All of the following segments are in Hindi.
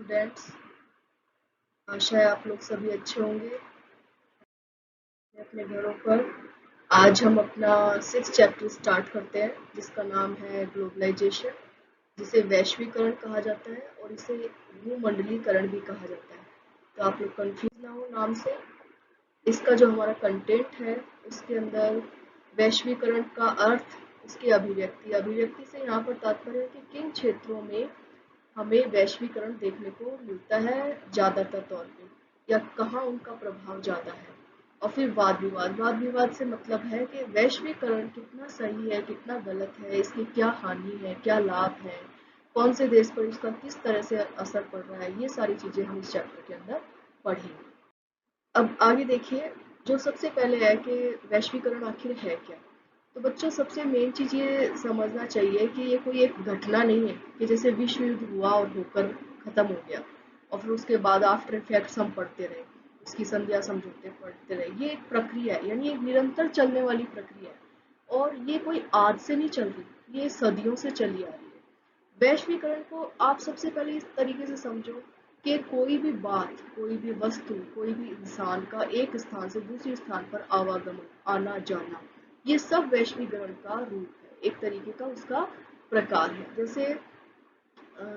स्टूडेंट्स, आशा है आप लोग सभी अच्छे होंगे अपने घरों पर। आज हम अपना 6 चैप्टर स्टार्ट करते हैं जिसका नाम है ग्लोबलाइजेशन, जिसे वैश्वीकरण कहा जाता है और इसे भूमंडलीकरण भी कहा जाता है। तो आप लोग कंफ्यूज ना हो नाम से। इसका जो हमारा कंटेंट है उसके अंदर वैश्वीकरण का अर्थ, उसकी अभिव्यक्ति, अभिव्यक्ति से यहाँ पर तात्पर्य है कि किन क्षेत्रों में हमें वैश्वीकरण देखने को मिलता है ज़्यादातर तौर पे, या कहाँ उनका प्रभाव ज़्यादा है। और फिर वाद विवाद, वाद विवाद से मतलब है कि वैश्वीकरण कितना सही है कितना गलत है, इसकी क्या हानि है क्या लाभ है, कौन से देश पर इसका किस तरह से असर पड़ रहा है, ये सारी चीज़ें हम इस चैप्टर के अंदर पढ़ेंगे। अब आगे देखिए, जो सबसे पहले है कि वैश्वीकरण आखिर है क्या। तो बच्चों, सबसे मेन चीज़ ये समझना चाहिए कि ये कोई एक घटना नहीं है कि जैसे विश्व युद्ध हुआ और होकर ख़त्म हो गया और फिर उसके बाद आफ्टर इफेक्ट्स हम पढ़ते रहे, उसकी संध्या समझौते पढ़ते रहे। ये एक प्रक्रिया है, यानी एक निरंतर चलने वाली प्रक्रिया है और ये कोई आज से नहीं चल रही, ये सदियों से चली आ रही है। वैश्वीकरण को आप सबसे पहले इस तरीके से समझो कि कोई भी बात, कोई भी वस्तु, कोई भी इंसान का एक स्थान से दूसरे स्थान पर आवागमन, आना जाना, ये सब वैश्वीकरण का रूप है, एक तरीके का उसका प्रकार है।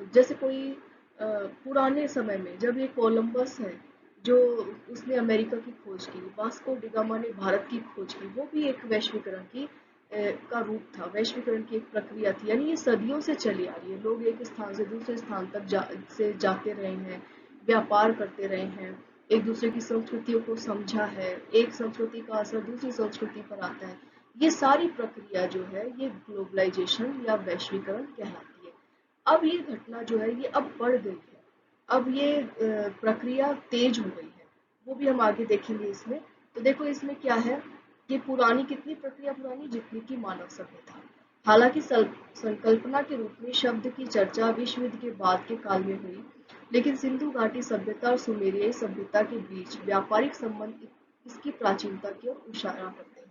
जैसे कोई पुराने समय में जब ये कोलंबस है जो उसने अमेरिका की खोज की, वास्को डिगामा ने भारत की खोज की, वो भी एक वैश्वीकरण का रूप था, वैश्वीकरण की एक प्रक्रिया थी। यानी ये सदियों से चली आ रही है, लोग एक स्थान से दूसरे स्थान तक जाते रहे हैं, व्यापार करते रहे हैं, एक दूसरे की संस्कृतियों को समझा है, एक संस्कृति का असर दूसरी संस्कृति पर आता है। ये सारी प्रक्रिया जो है ये ग्लोबलाइजेशन या वैश्वीकरण कहलाती है। अब ये घटना जो है ये अब बढ़ गई है, अब ये प्रक्रिया तेज हो गई है, वो भी हम आगे देखेंगे इसमें। तो देखो इसमें क्या है, ये पुरानी, कितनी प्रक्रिया पुरानी, जितनी की मानव सभ्यता। हालांकि संकल्पना के रूप में शब्द की चर्चा विश्व युद्ध के बाद के काल में हुई, लेकिन सिंधु घाटी सभ्यता और सुमेरियाई सभ्यता के बीच व्यापारिक संबंध इसकी प्राचीनता की ओर इशारा करते हैं।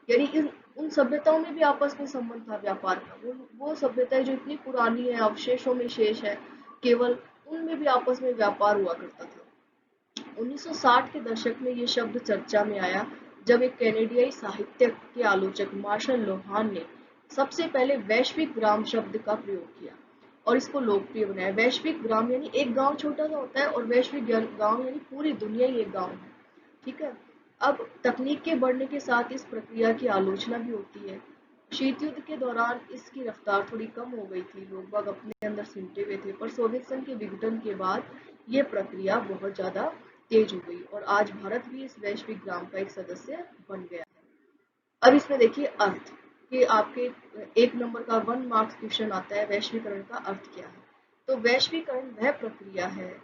यानी इन उन सभ्यताओं में भी आपस में संबंध था व्यापार का। वो सभ्यताएं जो इतनी पुरानी है, अवशेषों में शेष है केवल, उनमें भी आपस में व्यापार हुआ करता था। 1960 के दशक में ये शब्द चर्चा में आया जब एक कैनेडियाई साहित्य के आलोचक मार्शल लोहान ने सबसे पहले वैश्विक ग्राम शब्द का प्रयोग किया और इसको लोकप्रिय बनाया। वैश्विक ग्राम यानी एक गांव छोटा सा होता है और वैश्विक गांव यानी पूरी दुनिया ही एक गांव है। ठीक है। अब तकनीक के बढ़ने के साथ इस प्रक्रिया की आलोचना भी होती है। शीत युद्ध के दौरान इसकी रफ्तार थोड़ी कम हो गई थी, लोग बाग अपने अंदर सिमटे हुए थे, पर सोवियत संघ के विघटन के बाद ये प्रक्रिया बहुत ज्यादा तेज हो गई और आज भारत भी इस वैश्विक ग्राम का एक सदस्य बन गया है। अब इसमें देखिए अर्थ, कि आपके 1 नंबर का 1 मार्क्स क्वेश्चन आता है, वैश्वीकरण का अर्थ क्या है। तो वैश्वीकरण वह प्रक्रिया है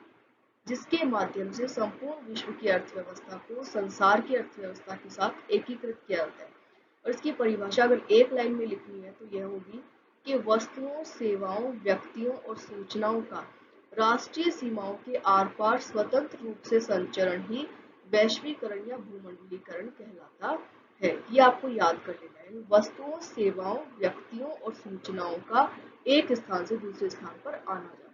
जिसके माध्यम से संपूर्ण विश्व की अर्थव्यवस्था को संसार की अर्थव्यवस्था के साथ एकीकृत किया जाता है। और इसकी परिभाषा अगर एक लाइन में लिखनी है तो यह होगी कि वस्तुओं, सेवाओं, व्यक्तियों और सूचनाओं का राष्ट्रीय सीमाओं के आर पार स्वतंत्र रूप से संचरण ही वैश्वीकरण या भूमंडलीकरण कहलाता है। ये आपको याद कर लेना है, वस्तुओं, सेवाओं, व्यक्तियों और सूचनाओं का एक स्थान से दूसरे स्थान पर आना जाना।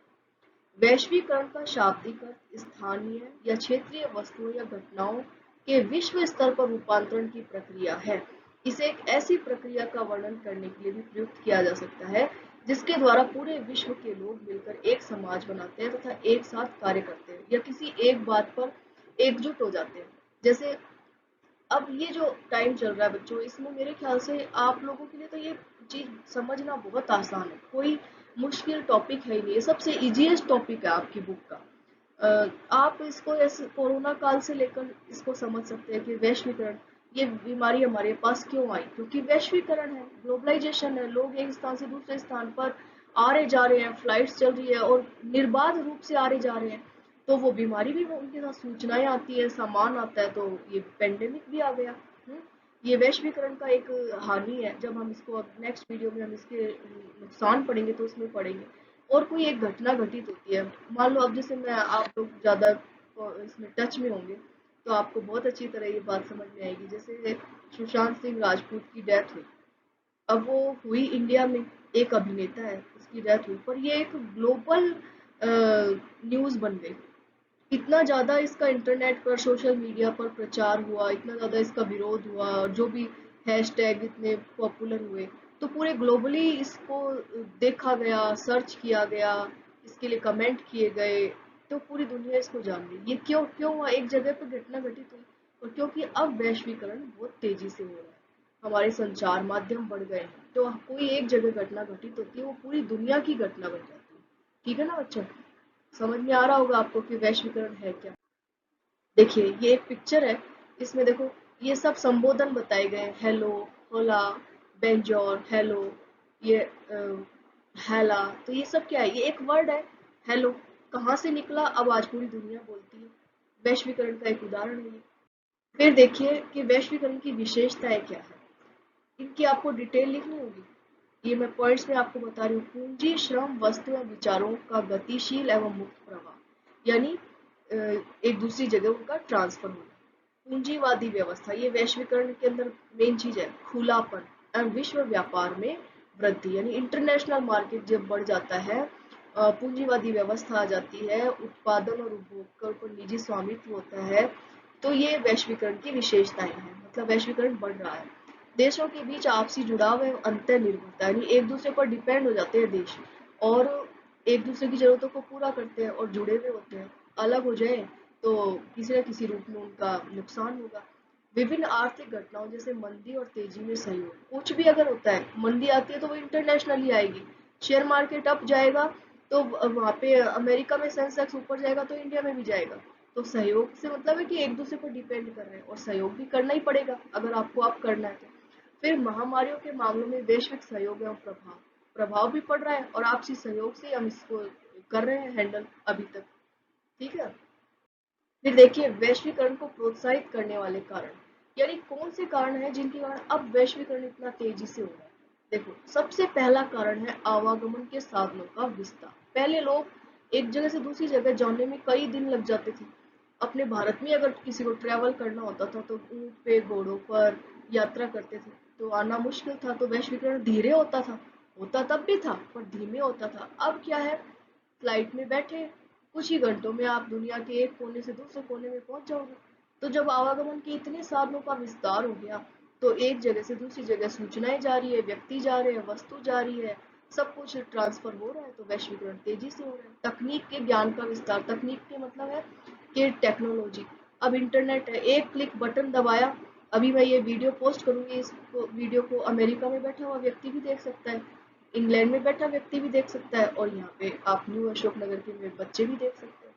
वैश्वीकरण का शाब्दिक अर्थ स्थानीय या क्षेत्रीय वस्तुओं या घटनाओं के विश्व स्तर पर रूपांतरण की प्रक्रिया है। इसे एक ऐसी प्रक्रिया का वर्णन करने के लिए भी प्रयुक्त किया जा सकता है जिसके द्वारा पूरे विश्व के लोग मिलकर एक समाज बनाते हैं तथा एक साथ कार्य करते हैं या किसी एक बात पर एकजुट हो जाते हैं। जैसे अब ये जो टाइम चल रहा है बच्चों, इसमें मेरे ख्याल से आप लोगों के लिए तो ये चीज समझना बहुत आसान है, कोई मुश्किल टॉपिक है ही नहीं, ये सबसे इजीएस्ट टॉपिक है आपकी बुक का। आप इसको ऐसे कोरोना काल से लेकर इसको समझ सकते हैं कि वैश्वीकरण, ये बीमारी हमारे पास क्यों आई, क्योंकि वैश्वीकरण है, ग्लोबलाइजेशन है, लोग एक स्थान से दूसरे स्थान पर आ रहे जा रहे हैं, फ्लाइट्स चल रही है और निर्बाध रूप से आ रहे जा रहे हैं, तो वो बीमारी भी उनके साथ, सूचनाएं आती है, सामान आता है, तो ये पेंडेमिक भी आ गया। ये वैश्वीकरण का एक हानि है। जब हम इसको नेक्स्ट वीडियो में हम इसके नुकसान पढ़ेंगे तो उसमें पढ़ेंगे। और कोई एक घटना घटित होती है, मान लो अब जैसे मैं, आप लोग ज़्यादा इसमें टच में होंगे तो आपको बहुत अच्छी तरह ये बात समझ में आएगी। जैसे सुशांत सिंह राजपूत की डेथ हुई, अब वो हुई इंडिया में, एक अभिनेता है उसकी डेथ हुई, पर ये एक ग्लोबल न्यूज़ बन गई। इतना ज़्यादा इसका इंटरनेट पर सोशल मीडिया पर प्रचार हुआ, इतना ज़्यादा इसका विरोध हुआ और जो भी हैशटैग इतने पॉपुलर हुए, तो पूरे ग्लोबली इसको देखा गया, सर्च किया गया, इसके लिए कमेंट किए गए, तो पूरी दुनिया इसको जान गई। ये क्यों क्यों हुआ? एक जगह पर घटना घटित हुई, और क्योंकि अब वैश्वीकरण बहुत तेजी से हो रहा है, हमारे संचार माध्यम बढ़ गए हैं, तो कोई एक जगह घटना घटित होती है वो पूरी दुनिया की घटना बन जाती है। ठीक है ना बच्चों? समझ में आ रहा होगा आपको कि वैश्वीकरण है क्या। देखिए ये एक पिक्चर है, इसमें देखो ये सब संबोधन बताए गए हैं, हेलो, होला, बेंजोर, हेलो, ये हैला, तो ये सब क्या है? ये एक वर्ड है, हेलो, कहाँ से निकला, अब आज पूरी दुनिया बोलती है। वैश्वीकरण का एक उदाहरण है ये। फिर देखिए कि वैश्वीकरण की विशेषताएं क्या है, इनकी आपको डिटेल लिखनी होगी। ये मैं पॉइंट्स में आपको बता रही हूँ। पूंजी, श्रम, वस्तु और विचारों का गतिशील एवं मुक्त प्रवाह, यानी एक दूसरी जगह उनका ट्रांसफर होना। पूंजीवादी व्यवस्था, ये वैश्वीकरण के अंदर मेन चीज है, खुलापन और विश्व व्यापार में वृद्धि, यानी इंटरनेशनल मार्केट जब बढ़ जाता है, पूंजीवादी व्यवस्था आ जाती है, उत्पादन और उपभोग का ऊपर निजी स्वामित्व होता है, तो ये वैश्वीकरण की विशेषताएं हैं। मतलब वैश्वीकरण बढ़ रहा है, देशों के बीच आपसी जुड़ाव एवं अंतर्निर्भरता, यानी एक दूसरे पर डिपेंड हो जाते हैं देश, और एक दूसरे की जरूरतों को पूरा करते हैं और जुड़े हुए होते हैं। अलग हो जाए तो किसी न किसी रूप में उनका नुकसान होगा। विभिन्न आर्थिक घटनाओं जैसे मंदी और तेजी में सहयोग, कुछ भी अगर होता है, मंदी आती है तो वो इंटरनेशनली आएगी। शेयर मार्केट अप जाएगा तो वहां पे अमेरिका में सेंसेक्स ऊपर जाएगा तो इंडिया में भी जाएगा। तो सहयोग से मतलब है कि एक दूसरे पर डिपेंड कर रहे हैं, और सहयोग भी करना ही पड़ेगा अगर आपको आप करना है तो। फिर महामारियों के मामलों में वैश्विक सहयोग एवं प्रभाव प्रभाव भी पड़ रहा है, और आपसी सहयोग से हम इसको कर रहे हैं हैंडल अभी तक। ठीक है। फिर देखिए वैश्वीकरण को प्रोत्साहित करने वाले कारण, यानी कौन से कारण हैं जिनके कारण अब वैश्वीकरण इतना तेजी से हो रहा है। देखो सबसे पहला कारण है आवागमन के साधनों का विस्तार। पहले लोग एक जगह से दूसरी जगह जाने में कई दिन लग जाते थे। अपने भारत में अगर किसी को ट्रेवल करना होता था तो ऊंट पे, घोड़ों पर यात्रा करते थे, तो आना मुश्किल था, तो वैश्वीकरण धीरे होता था। होता तब भी था पर धीमे होता था। अब क्या है, फ्लाइट में बैठे कुछ ही घंटों में आप दुनिया के एक कोने से दूसरे कोने में पहुंच जाओगे। तो जब आवागमन के इतने साधनों का विस्तार हो गया, तो एक जगह से दूसरी जगह सूचनाएं जा रही है, व्यक्ति जा रहे हैं, वस्तु जा रही है, सब कुछ ट्रांसफर हो रहा है, तो वैश्वीकरण तेजी से हो रहा है। तकनीक के ज्ञान का विस्तार, तकनीक के मतलब है कि टेक्नोलॉजी, अब इंटरनेट है, एक क्लिक बटन दबाया, अभी मैं ये वीडियो पोस्ट करूंगी, इस वीडियो को अमेरिका में बैठा हुआ व्यक्ति भी देख सकता है, इंग्लैंड में बैठा व्यक्ति भी देख सकता है, और यहाँ पे आप न्यू अशोकनगर के में बच्चे भी देख सकते हैं।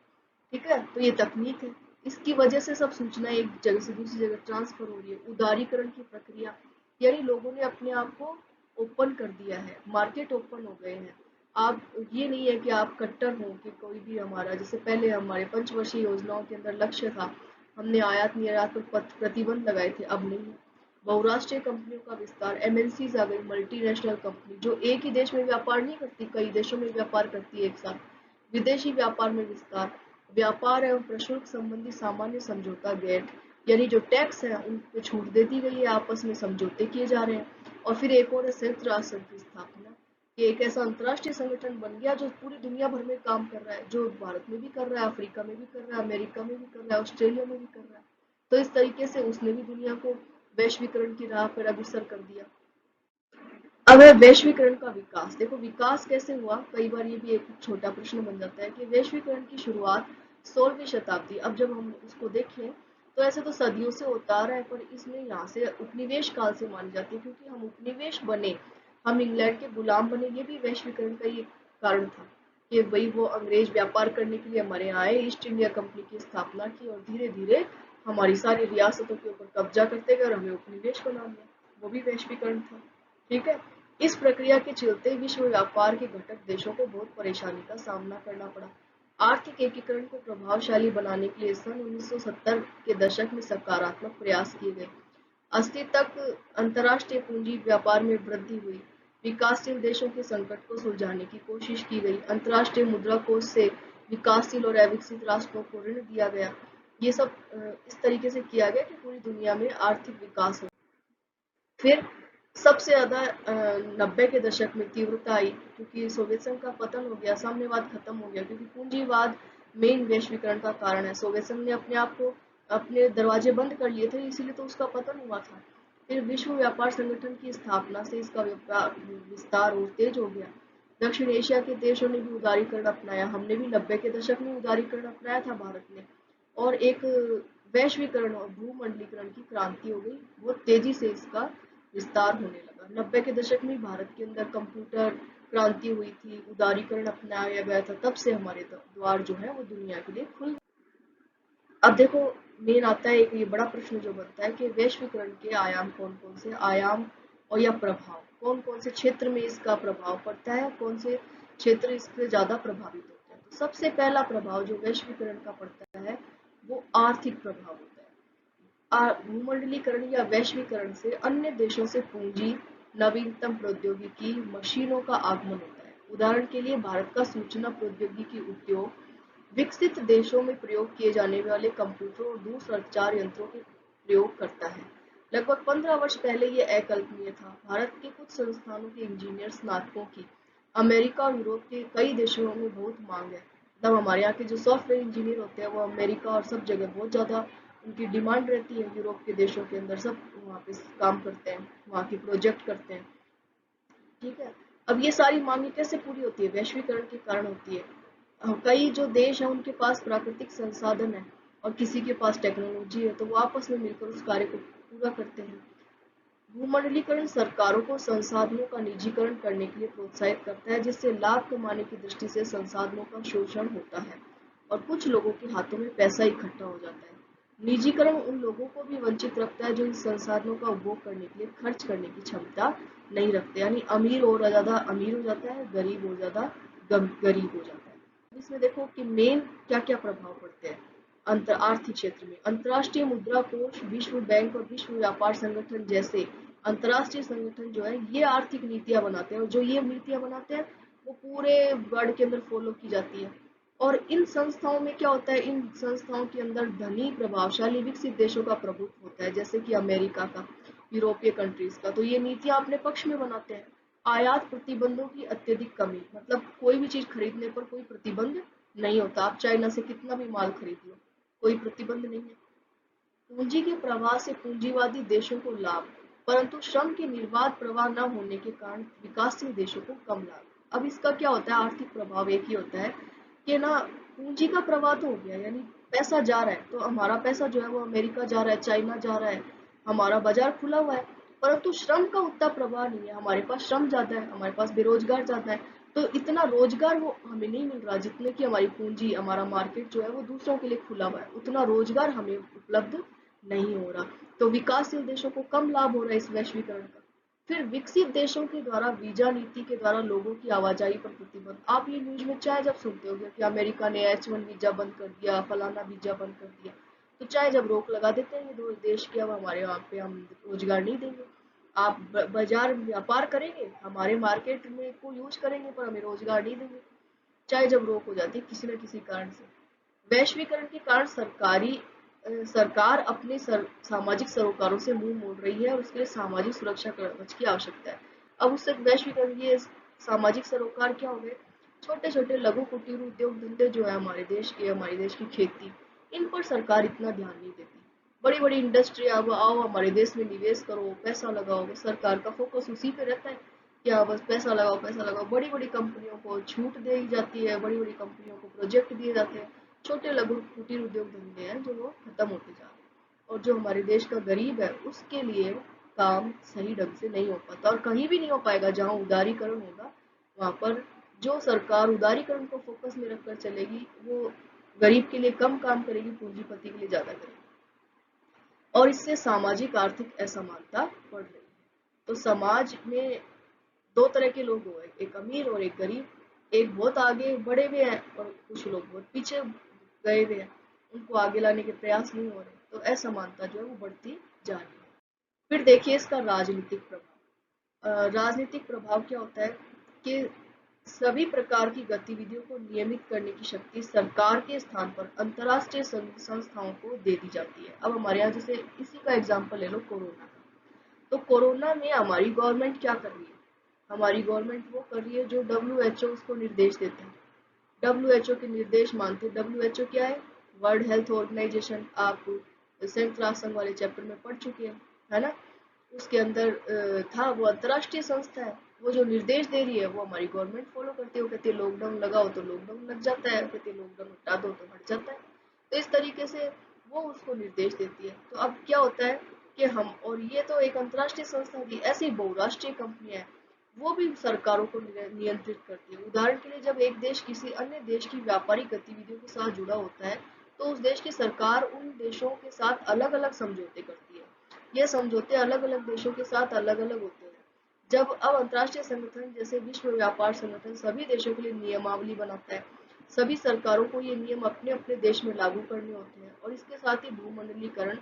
ठीक है, तो ये तकनीक है, इसकी वजह से सब सूचना एक जगह से दूसरी जगह ट्रांसफर हो रही है। उदारीकरण की प्रक्रिया, यानी लोगों ने अपने आप को ओपन कर दिया है, मार्केट ओपन हो गए हैं। आप ये नहीं है कि आप कट्टर हो कि कोई भी हमारा, जैसे पहले हमारे पंचवर्षीय योजनाओं के अंदर लक्ष्य था, हमने आयात निर्यात पर प्रतिबंध लगाए थे, अब नहीं। बहुराष्ट्रीय कंपनियों का विस्तार, एमएनसीज आ गई, मल्टीनेशनल कंपनी जो एक ही देश में व्यापार नहीं करती, कई देशों में व्यापार करती है एक साथ। विदेशी व्यापार में विस्तार, व्यापार एवं प्रशुल्क संबंधी सामान्य समझौता गेट, यानी जो टैक्स है उन पे छूट दे दी गई है, आपस में समझौते किए जा रहे हैं। और फिर एक और है संयुक्त राष्ट्र संघ की स्थापना, कि एक ऐसा अंतर्राष्ट्रीय संगठन बन गया जो पूरी दुनिया भर में काम कर रहा है, जो भारत में भी कर रहा है, अफ्रीका में भी कर रहा है, अमेरिका में भी कर रहा है, ऑस्ट्रेलिया में भी कर रहा है। तो इस तरीके से उसने भी दुनिया को वैश्वीकरण की राह पर अग्रसर कर दिया। अब है वैश्वीकरण का विकास। देखो विकास कैसे हुआ, कई बार ये भी एक छोटा प्रश्न बन जाता है कि वैश्वीकरण की शुरुआत 16वीं शताब्दी, अब जब हम उसको देखें तो ऐसे तो सदियों से होता आ रहा है, पर इसमें यहाँ से उपनिवेश काल से मानी जाती है, क्योंकि हम उपनिवेश बने, हम इंग्लैंड के गुलाम बने, ये भी वैश्वीकरण का ही कारण था कि भाई वो अंग्रेज व्यापार करने के लिए हमारे यहाँ आए, ईस्ट इंडिया कंपनी की स्थापना की और धीरे धीरे हमारी सारी रियासतों के ऊपर कब्जा करते गए और हमें उपनिवेश बना दिया, वो भी वैश्वीकरण था। ठीक है। इस प्रक्रिया के चलते विश्व व्यापार के घटक देशों को बहुत परेशानी का सामना करना पड़ा। आर्थिक एकीकरण को प्रभावशाली बनाने के लिए सन 1970 के दशक में सकारात्मक प्रयास किए गए। 80 तक अंतर्राष्ट्रीय पूंजी व्यापार में वृद्धि हुई। विकासशील देशों के संकट को सुलझाने की कोशिश की गई। अंतर्राष्ट्रीय मुद्रा कोष से विकासशील और अविकसित राष्ट्रों को ऋण दिया गया। ये सब इस तरीके से किया गया कि पूरी दुनिया में आर्थिक विकास हो। फिर सबसे ज़्यादा 90 के दशक में तीव्रता आई, क्योंकि सोवियत संघ का पतन हो गया, साम्यवाद खत्म हो गया, क्योंकि पूंजीवाद मेन वैश्वीकरण का कारण है। सोवियत संघ ने अपने आप को, अपने दरवाजे बंद कर लिए थे, इसीलिए तो उसका पतन हुआ था। फिर विश्व व्यापार संगठन की स्थापना से इसका व्यापार विस्तार और तेज हो गया। दक्षिण एशिया के देशों ने भी उदारीकरण अपनाया, हमने भी 90 के दशक में उदारीकरण अपनाया था भारत ने, और एक वैश्वीकरण और भूमंडलीकरण की क्रांति हो गई, बहुत तेजी से इसका विस्तार होने लगा। 90 के दशक में भारत के अंदर कंप्यूटर क्रांति हुई थी, उदारीकरण अपनाया गया था, तब से हमारे द्वार जो है वो दुनिया के लिए खुल। अब देखो, मेन आता है एक ये बड़ा प्रश्न जो बनता है कि वैश्वीकरण के आयाम कौन कौन से आयाम, और या प्रभाव कौन कौन से क्षेत्र में इसका प्रभाव पड़ता है, कौन से क्षेत्र इससे ज्यादा प्रभावित होते हैं। तो सबसे पहला प्रभाव जो वैश्वीकरण का पड़ता है वो आर्थिक प्रभाव होता है। भूमंडलीकरण या वैश्वीकरण से अन्य देशों से पूंजी, नवीनतम प्रौद्योगिकी, मशीनों का आगमन होता है। उदाहरण के लिए भारत का सूचना प्रौद्योगिकी उद्योग विकसित देशों में प्रयोग किए जाने वाले कंप्यूटर और दूरसंचार यंत्रों के प्रयोग करता है। लगभग 15 वर्ष पहले यह अकल्पनीय था। भारत के कुछ संस्थानों के इंजीनियर स्नातकों की अमेरिका और यूरोप के कई देशों में बहुत मांग है। मतलब हमारे यहाँ के जो सॉफ्टवेयर इंजीनियर होते हैं वो अमेरिका और सब जगह बहुत ज़्यादा उनकी डिमांड रहती है। यूरोप के देशों के अंदर सब वहाँ पे काम करते हैं, वहाँ के प्रोजेक्ट करते हैं। ठीक है। अब ये सारी मांगे कैसे पूरी होती है? वैश्वीकरण के कारण होती है। कई जो देश हैं उनके पास प्राकृतिक संसाधन है और किसी के पास टेक्नोलॉजी है, तो वो आपस में मिलकर उस कार्य को पूरा करते हैं। भूमंडलीकरण सरकारों को संसाधनों का निजीकरण करने के लिए प्रोत्साहित करता है, जिससे लाभ कमाने की दृष्टि से संसाधनों का शोषण होता है और कुछ लोगों के हाथों में पैसा इकट्ठा हो जाता है। निजीकरण उन लोगों को भी वंचित रखता है जो इन संसाधनों का उपभोग करने के लिए खर्च करने की क्षमता नहीं रखते, यानी अमीर और ज्यादा अमीर हो जाता है, गरीब और ज्यादा गरीब हो जाता है। इसमें देखो कि मेन क्या क्या प्रभाव पड़ते हैं। आर्थिक क्षेत्र में अंतर्राष्ट्रीय मुद्रा कोष, विश्व बैंक और विश्व व्यापार संगठन जैसे अंतर्राष्ट्रीय संगठन जो है ये आर्थिक नीतियां बनाते हैं, और जो ये नीतियां बनाते हैं वो पूरे वर्ल्ड के अंदर फॉलो की जाती है। और इन संस्थाओं में क्या होता है, इन संस्थाओं के अंदर धनी प्रभावशाली विकसित देशों का प्रभुत्व होता है, जैसे कि अमेरिका का, यूरोपीय कंट्रीज का। तो ये नीतियां अपने पक्ष में बनाते हैं। आयात प्रतिबंधों की अत्यधिक कमी, मतलब कोई भी चीज खरीदने पर कोई प्रतिबंध नहीं होता, आप चाइना से कितना भी माल खरीद लो, कोई प्रतिबंध नहीं है। पूंजी के प्रवाह से पूंजीवादी देशों को लाभ, परंतु श्रम के निर्बाध प्रवाह न होने के कारण विकासशील देशों को कम लाभ। अब इसका क्या होता है, आर्थिक प्रभाव एक ही होता है कि ना, पूंजी का प्रवाह तो हो गया, यानी पैसा जा रहा है, तो हमारा पैसा जो है वो अमेरिका जा रहा है, चाइना जा रहा है, हमारा बाजार खुला हुआ है। परंतु श्रम का उतना प्रवाह नहीं है, हमारे पास श्रम ज्यादा है, हमारे पास बेरोजगार ज्यादा है, तो इतना रोजगार वो हमें नहीं मिल रहा, जितने की हमारी पूंजी, हमारा मार्केट जो है वो दूसरों के लिए खुला हुआ है, उतना रोजगार हमें उपलब्ध नहीं हो रहा। तो विकासशील देशों को कम लाभ हो रहा है इस वैश्वीकरण का। फिर विकसित देशों के द्वारा वीजा नीति के द्वारा लोगों की आवाजाही पर प्रतिबंध। आप ये न्यूज में चाहे जब सुनते हो कि अमेरिका ने H1 वीजा बंद कर दिया, फलाना वीजा बंद कर दिया, तो चाहे जब रोक लगा देते हैं ये दो देश की, अब हमारे वहाँ पे हम रोजगार नहीं देंगे, आप बाजार व्यापार करेंगे, हमारे मार्केट में को यूज करेंगे पर हमें रोजगार नहीं देंगे, चाहे जब रोक हो जाती है किसी न किसी कारण से। वैश्वीकरण के कारण सरकार अपने सामाजिक सरोकारों से मुंह मोड़ रही है और उसके लिए सामाजिक सुरक्षा कवच की आवश्यकता है। अब उससे वैश्वीकरण ये सामाजिक सरोकार क्या हो गए, छोटे छोटे लघु कुटीर उद्योग धंधे जो है हमारे देश की खेती, इन पर सरकार इतना ध्यान नहीं देती। बड़ी बड़ी इंडस्ट्री, अब आओ हमारे देश में निवेश करो, पैसा लगाओ, सरकार का फोकस उसी पे रहता है, क्या बस पैसा लगाओ पैसा लगाओ। बड़ी बड़ी कंपनियों को छूट दी जाती है, बड़ी बड़ी कंपनियों को प्रोजेक्ट दिए जाते हैं, छोटे लघु कुटीर उद्योग धंधे हैं जो वो खत्म होते जा रहे हैं, और जो हमारे देश का गरीब है उसके लिए काम सही ढंग से नहीं हो पाता, और कहीं भी नहीं हो पाएगा जहाँ उदारीकरण होगा, वहां पर जो सरकार उदारीकरण को फोकस में रखकर चलेगी वो गरीब के लिए कम काम करेगी, पूंजीपति के लिए ज्यादा करेगी, और इससे सामाजिक आर्थिक असमानता बढ़ रही है। तो समाज में दो तरह के लोग हुए, एक अमीर और एक गरीब, एक बहुत आगे बढ़े हुए हैं और कुछ लोग बहुत पीछे गए हुए हैं, उनको आगे लाने के प्रयास नहीं हो रहे, तो असमानता जो है वो बढ़ती जा रही है। फिर देखिए इसका राजनीतिक प्रभाव। राजनीतिक प्रभाव क्या होता है कि सभी प्रकार की गतिविधियों को नियमित करने की शक्ति सरकार के स्थान पर अंतर्राष्ट्रीय संस्थाओं को दे दी जाती है। अब हमारे यहाँ जैसे इसी का एग्जाम्पल ले लो, कोरोना का। तो कोरोना में हमारी गवर्नमेंट क्या कर रही है? हमारी गवर्नमेंट वो कर रही है जो WHO उसको निर्देश देता है। WHO के निर्देश मानते हैं। WHO क्या है? World health organization. आप संयुक्त राष्ट्र संघ वाले चैप्टर में पढ़ चुके हैं, है ना? उसके अंदर था, वो अंतरराष्ट्रीय संस्था है। वो जो निर्देश दे रही है वो हमारी गवर्नमेंट फॉलो करती है। वो कहती है लॉकडाउन लगाओ तो लॉकडाउन लग जाता है, कहती है लॉकडाउन हटा दो तो हट जाता है। तो इस तरीके से वो उसको निर्देश देती है। तो अब क्या होता है कि हम, और ये तो एक अंतरराष्ट्रीय संस्था थी, ऐसी बहुराष्ट्रीय कंपनियां हैं, वो भी सरकारों को नियंत्रित करती है। उदाहरण के लिए जब एक देश किसी अन्य देश की व्यापारिक गतिविधियों के साथ जुड़ा होता है तो उस देश की सरकार उन देशों के साथ अलग अलग समझौते करती है। ये समझौते अलग अलग देशों के साथ अलग अलग होते हैं। जब अब अंतर्राष्ट्रीय संगठन जैसे विश्व व्यापार संगठन सभी देशों के लिए नियमावली बनाता है, सभी सरकारों को ये नियम अपने अपने देश में लागू करने होते हैं। और इसके साथ ही भूमंडलीकरण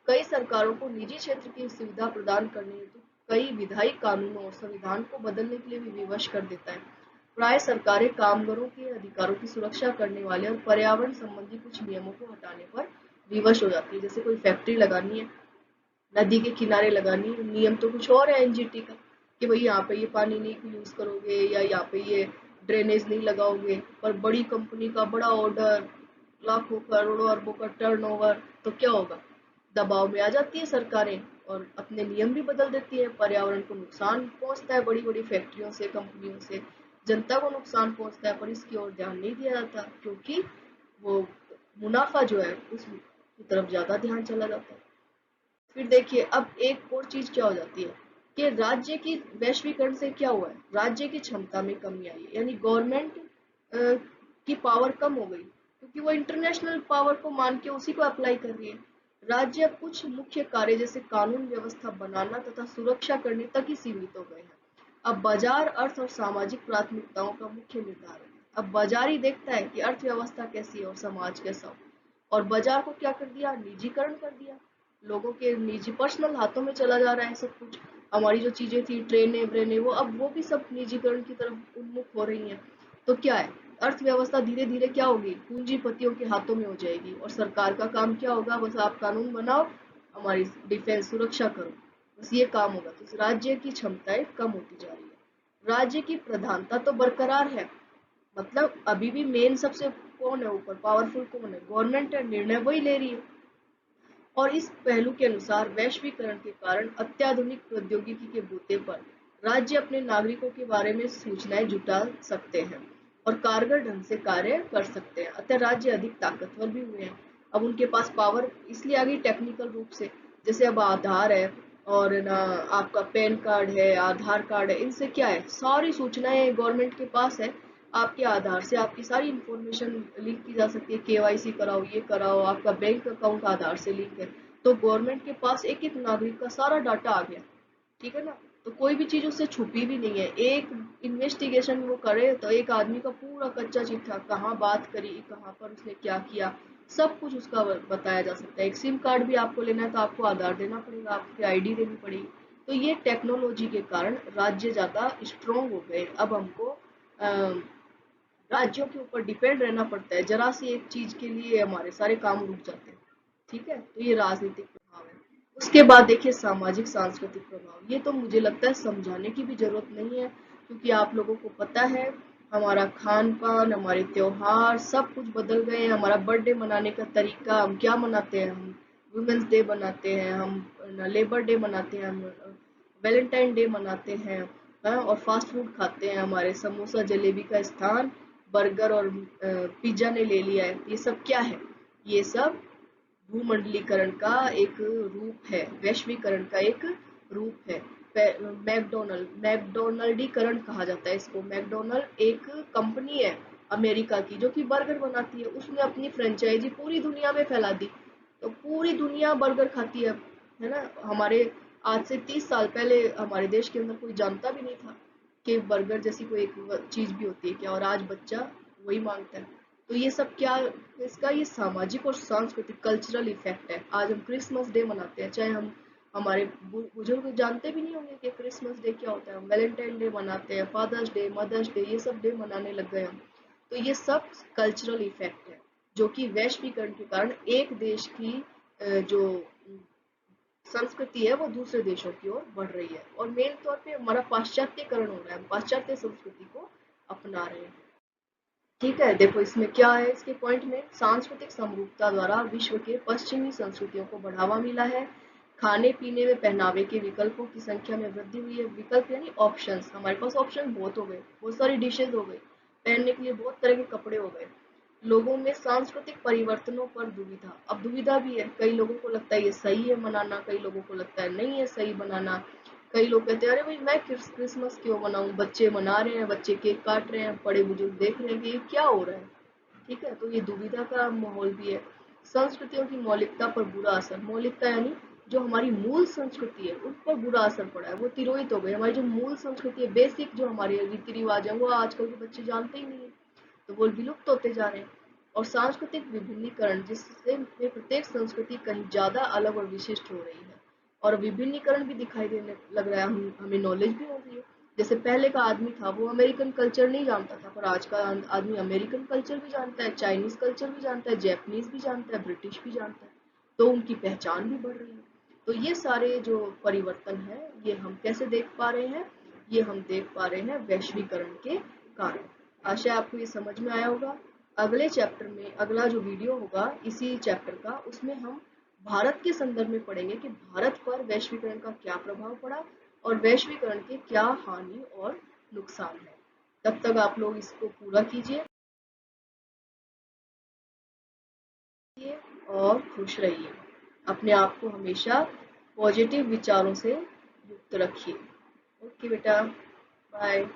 कई सरकारों को निजी क्षेत्र की सुविधा प्रदान करने हेतु कई विधायी कानूनों और संविधान को बदलने के लिए भी विवश कर देता है। प्राय सरकारें कामगारों के अधिकारों की सुरक्षा करने वाले और पर्यावरण संबंधी कुछ नियमों को हटाने पर विवश हो जाती है। जैसे कोई फैक्ट्री लगानी है, नदी के किनारे लगानी है, नियम तो कुछ और है एनजीटी का कि भाई यहाँ पे ये पानी नहीं यूज करोगे या यहाँ पे ये ड्रेनेज नहीं लगाओगे। पर बड़ी कंपनी का बड़ा ऑर्डर, लाखों करोड़ों अरबों का टर्नओवर, तो क्या होगा? दबाव में आ जाती है सरकारें और अपने नियम भी बदल देती है। पर्यावरण को नुकसान पहुंचता है बड़ी बड़ी फैक्ट्रियों से, कंपनियों से, जनता को नुकसान पहुंचता है, पर इसकी ओर ध्यान नहीं दिया जाता क्योंकि वो मुनाफा जो है उसकी तरफ ज्यादा ध्यान चला जाता है। फिर देखिए अब एक और चीज क्या हो जाती है कि राज्य की वैश्वीकरण से क्या हुआ है, राज्य की क्षमता में कमी आई है। यानी गवर्नमेंट की पावर कम हो गई क्योंकि वो इंटरनेशनल पावर को मान के उसी को अप्लाई कर रही है। राज्य अब कुछ मुख्य कार्य जैसे कानून व्यवस्था बनाना तथा सुरक्षा करने तक ही सीमित हो गए हैं। अब बाजार अर्थ और सामाजिक प्राथमिकताओं का मुख्य निर्धारण है। अब बाजार ही देखता है कि अर्थव्यवस्था कैसी है और समाज कैसा हो, और बाजार को क्या कर दिया? निजीकरण कर दिया। लोगों के निजी पर्सनल हाथों में चला जा रहा है सब कुछ। हमारी जो चीजें थी, ट्रेनें व्रेनें, वो अब वो भी सब निजीकरण की तरफ उन्मुख हो रही हैं। तो क्या है, अर्थव्यवस्था धीरे धीरे क्या होगी? पूंजीपतियों के हाथों में हो जाएगी। और सरकार का काम क्या होगा? बस आप कानून बनाओ, हमारी डिफेंस सुरक्षा करो, बस ये काम होगा। तो राज्य की क्षमताएं कम होती जा रही है। राज्य की प्रधानता तो बरकरार है, मतलब अभी भी मेन सबसे कौन है ऊपर, पावरफुल कौन है? गवर्नमेंट है, निर्णय वही ले रही है। और इस पहलू के अनुसार वैश्वीकरण के कारण अत्याधुनिक प्रौद्योगिकी के बूते पर राज्य अपने नागरिकों के बारे में सूचनाएं जुटा सकते हैं और कारगर ढंग से कार्य कर सकते हैं। अतः राज्य अधिक ताकतवर भी हुए हैं। अब उनके पास पावर इसलिए आ गई टेक्निकल रूप से, जैसे अब आधार है और ना आपका पैन कार्ड है, आधार कार्ड है, इनसे क्या है, सारी सूचनाएं गवर्नमेंट के पास है। आपके आधार से आपकी सारी इंफॉर्मेशन लिंक की जा सकती है। केवाईसी कराओ, ये कराओ, आपका बैंक अकाउंट आधार से लिंक है। तो गवर्नमेंट के पास एक एक नागरिक का सारा डाटा आ गया, ठीक है ना? तो कोई भी चीज उससे छुपी भी नहीं है। एक इन्वेस्टिगेशन वो करे तो एक आदमी का पूरा कच्चा चिट्ठा, कहाँ बात करी, कहाँ पर उसने क्या किया, सब कुछ उसका बताया जा सकता है। एक सिम कार्ड भी आपको लेना है तो आपको आधार देना पड़ेगा, आपकी आईडी देनी पड़ेगी। तो ये टेक्नोलॉजी के कारण राज्य ज्यादा स्ट्रोंग हो गए। अब हमको राज्यों के ऊपर डिपेंड रहना पड़ता है, जरा सी एक चीज के लिए हमारे सारे काम रुक जाते हैं। ठीक है, तो ये राजनीतिक प्रभाव है। उसके बाद देखिए सामाजिक सांस्कृतिक प्रभाव, ये तो मुझे लगता है समझाने की भी जरूरत नहीं है क्योंकि आप लोगों को पता है हमारा खान पान, हमारे त्योहार सब कुछ बदल गए हैं। हमारा बर्थडे मनाने का तरीका, हम क्या मनाते हैं, हम वुमेन्स डे मनाते हैं, हम लेबर डे मनाते हैं, हम वैलेंटाइन डे मनाते हैं, हाँ, और फास्ट फूड खाते हैं। हमारे समोसा जलेबी का स्थान बर्गर और पिज्जा ने ले लिया है। ये सब क्या है? ये सब भूमंडलीकरण का एक रूप है, वैश्वीकरण का एक रूप है। मैकडोनल्डीकरण कहा जाता है इसको। मैकडोनल्ड एक कंपनी है अमेरिका की जो कि बर्गर बनाती है, उसने अपनी फ्रेंचाइजी पूरी दुनिया में फैला दी। तो पूरी दुनिया बर्गर खाती है ना? हमारे आज से 30 साल पहले हमारे देश के अंदर कोई जानता भी नहीं था कि बर्गर जैसी कोई एक चीज भी होती है क्या, और आज बच्चा वही मांगता है। तो ये सब क्या, इसका ये सामाजिक और सांस्कृतिक कल्चरल इफेक्ट है। आज हम क्रिसमस डे मनाते हैं, चाहे हम हमारे बुजुर्ग जानते भी नहीं होंगे कि क्रिसमस डे क्या होता है। हम वैलेंटाइन डे मनाते हैं, फादर्स डे, मदर्स डे, ये सब डे मनाने लग गए हम। तो ये सब कल्चरल इफेक्ट है जो कि वैश्वीकरण के कारण एक देश की जो संस्कृति है वो दूसरे देशों की ओर बढ़ रही है, और मेन तौर पे हमारा पाश्चात्यकरण हो रहा है, पाश्चात्य संस्कृति को अपना रहे हैं। ठीक है, देखो इसमें क्या है, इसके पॉइंट में सांस्कृतिक समरूपता द्वारा विश्व के पश्चिमी संस्कृतियों को बढ़ावा मिला है। खाने पीने में पहनावे के विकल्पों की संख्या में वृद्धि हुई है। विकल्प यानी ऑप्शंस, हमारे पास ऑप्शन बहुत हो गए, बहुत सारी डिशेज हो गई, पहनने के लिए बहुत तरह के कपड़े हो गए। लोगों में सांस्कृतिक परिवर्तनों पर दुविधा, अब दुविधा भी है, कई लोगों को लगता है ये सही है मनाना, कई लोगों को लगता है नहीं है सही बनाना। कई लोग कहते हैं अरे भाई मैं क्रिसमस क्यों मनाऊं, बच्चे मना रहे हैं, बच्चे केक काट रहे हैं, बड़े बुजुर्ग देख रहे हैं कि ये क्या हो रहा है। ठीक है, तो ये दुविधा का माहौल भी है। संस्कृतियों की मौलिकता पर बुरा असर, मौलिकता यानी जो हमारी मूल संस्कृति है उन पर बुरा असर पड़ा है, वो तिरोहित हो गई। हमारी जो मूल संस्कृति है, बेसिक जो हमारे रीति रिवाज है, वो आजकल के बच्चे जानते ही नहीं है, तो वो विलुप्त होते जा रहे हैं। और सांस्कृतिक विभिन्नीकरण, जिससे प्रत्येक संस्कृति कहीं ज्यादा अलग और विशिष्ट हो रही है, और विभिन्नीकरण भी दिखाई देने लग रहा है, हमें नॉलेज भी हो रही है। जैसे पहले का आदमी था वो अमेरिकन कल्चर नहीं जानता था, पर आज का आदमी अमेरिकन कल्चर भी जानता है, चाइनीज कल्चर भी जानता है, जापानीज भी जानता है, ब्रिटिश भी जानता है, तो उनकी पहचान भी बढ़ रही है। तो ये सारे जो परिवर्तन है, ये हम कैसे देख पा रहे हैं, ये हम देख पा रहे हैं वैश्वीकरण के कारण। आशा है आपको ये समझ में आया होगा। अगले चैप्टर में, अगला जो वीडियो होगा इसी चैप्टर का, उसमें हम भारत के संदर्भ में पढ़ेंगे कि भारत पर वैश्वीकरण का क्या प्रभाव पड़ा और वैश्वीकरण के क्या हानि और नुकसान है। तब तक आप लोग इसको पूरा कीजिए और खुश रहिए। अपने आप को हमेशा पॉजिटिव विचारों से युक्त रखिए। ओके बेटा, बाय।